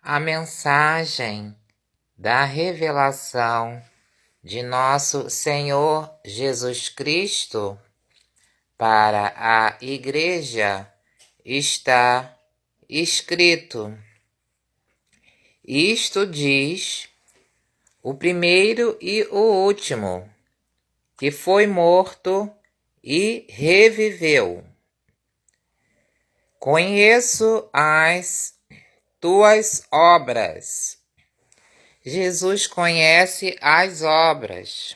A mensagem da revelação de nosso Senhor Jesus Cristo para a Igreja está escrito. Isto diz o primeiro e o último, que foi morto e reviveu. Conheço as tuas obras. Jesus conhece as obras.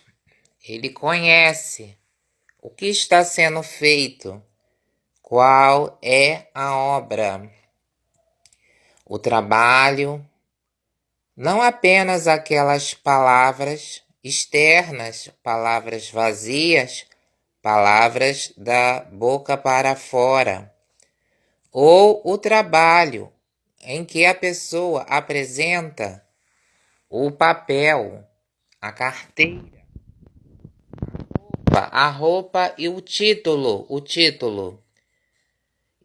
Ele conhece o que está sendo feito. Qual é a obra? O trabalho, não apenas aquelas palavras externas, palavras vazias, palavras da boca para fora, ou o trabalho em que a pessoa apresenta o papel, a carteira, a roupa e o título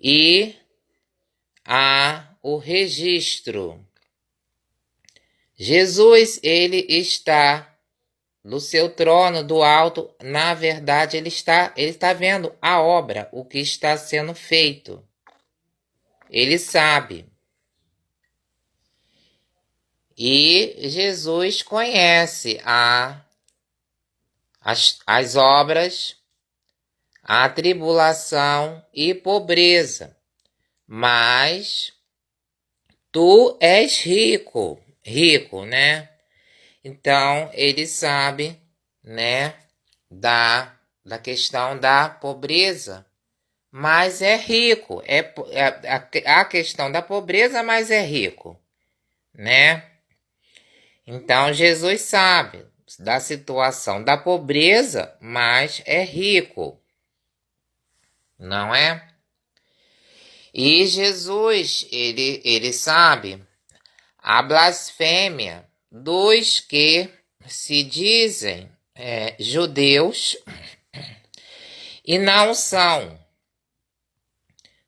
e o registro. Jesus, ele está no seu trono do alto. Na verdade, ele está vendo a obra, o que está sendo feito. Ele sabe. E Jesus conhece as obras, a tribulação e pobreza. Mas tu és rico, né? Então, ele sabe, né, da questão da pobreza, mas é rico. A questão da pobreza, mas é rico, né? Então, Jesus sabe da situação da pobreza, mas é rico, não é? E Jesus, ele sabe a blasfêmia dos que se dizem judeus e não são,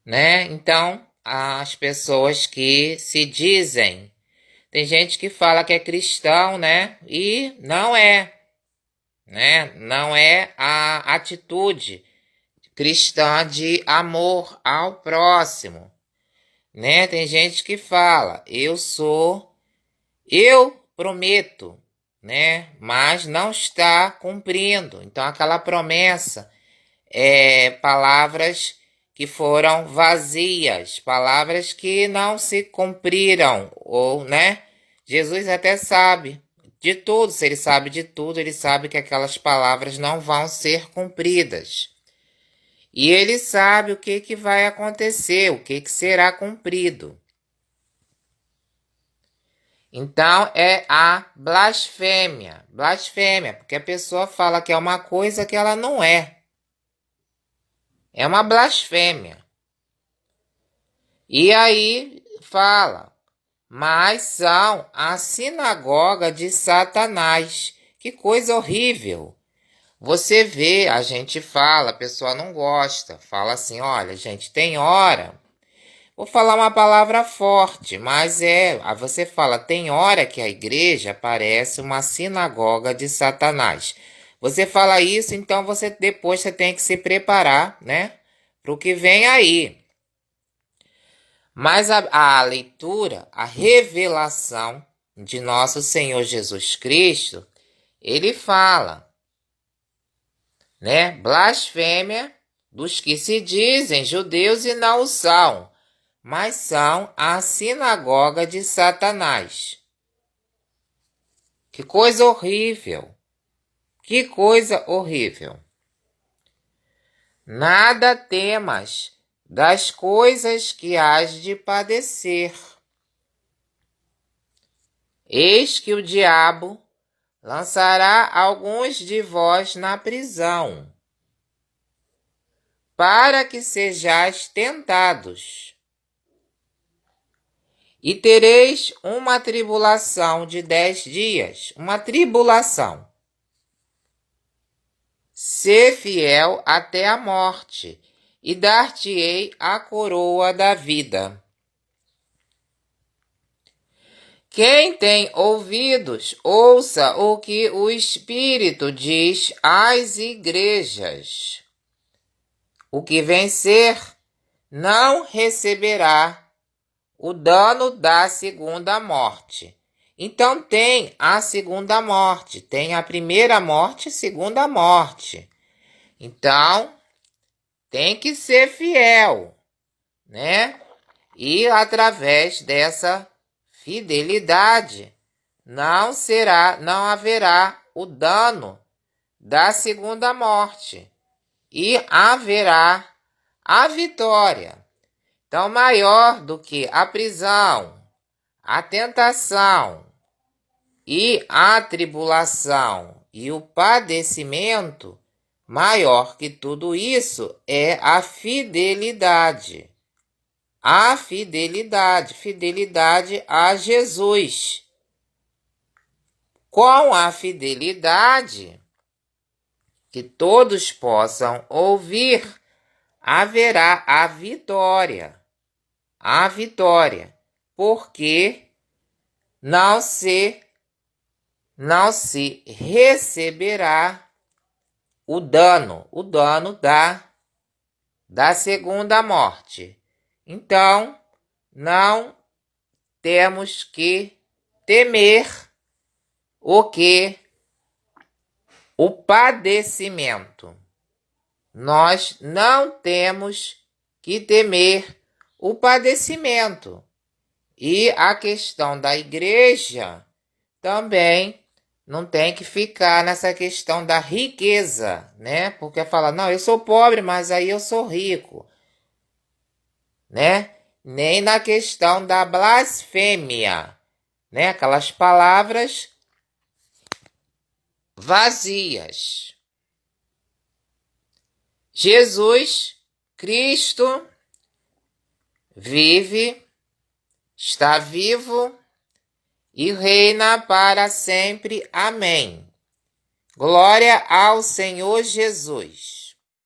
né? Então, as pessoas que se dizem, tem gente que fala que é cristão, né? E não é, né? Não é a atitude cristã de amor ao próximo, né? Tem gente que fala, eu prometo, né? Mas não está cumprindo. Então, aquela promessa palavras que foram vazias, palavras que não se cumpriram, ou, né? Jesus até sabe de tudo, se ele sabe de tudo, ele sabe que aquelas palavras não vão ser cumpridas. E ele sabe o que vai acontecer, o que será cumprido. Então é a blasfêmia. Blasfêmia, porque a pessoa fala que é uma coisa que ela não é. É uma blasfêmia. E aí fala, mas são a sinagoga de Satanás. Que coisa horrível. Você vê, a gente fala, a pessoa não gosta. Fala assim, olha, gente, tem hora. Vou falar uma palavra forte, mas você fala, tem hora que a igreja parece uma sinagoga de Satanás. Você fala isso, então depois você tem que se preparar, né, para o que vem aí. Mas a leitura, a revelação de nosso Senhor Jesus Cristo, ele fala, né, blasfêmia dos que se dizem judeus e não o são, mas são a sinagoga de Satanás. Que coisa horrível! Que coisa horrível! Nada temas das coisas que hás de padecer. Eis que o diabo lançará alguns de vós na prisão, para que sejais tentados. E tereis uma tribulação de 10 dias. Uma tribulação. Sê fiel até a morte, e dar-te-ei a coroa da vida. Quem tem ouvidos, ouça o que o Espírito diz às igrejas. O que vencer não receberá o dano da segunda morte. Então tem a segunda morte, tem a primeira morte e segunda morte. Então tem que ser fiel, né? E através dessa fidelidade não haverá o dano da segunda morte e haverá a vitória. Então, maior do que a prisão, a tentação e a tribulação e o padecimento, maior que tudo isso é a fidelidade. A fidelidade a Jesus. Com a fidelidade, que todos possam ouvir, haverá a vitória. A vitória, porque não se receberá o dano da segunda morte. Então, não temos que temer o padecimento. Nós não temos que temer o padecimento. E a questão da igreja também não tem que ficar nessa questão da riqueza, né? Porque fala, não, eu sou pobre, mas aí eu sou rico, né? Nem na questão da blasfêmia, né? Aquelas palavras vazias. Jesus Cristo vive, está vivo e reina para sempre. Amém. Glória ao Senhor Jesus.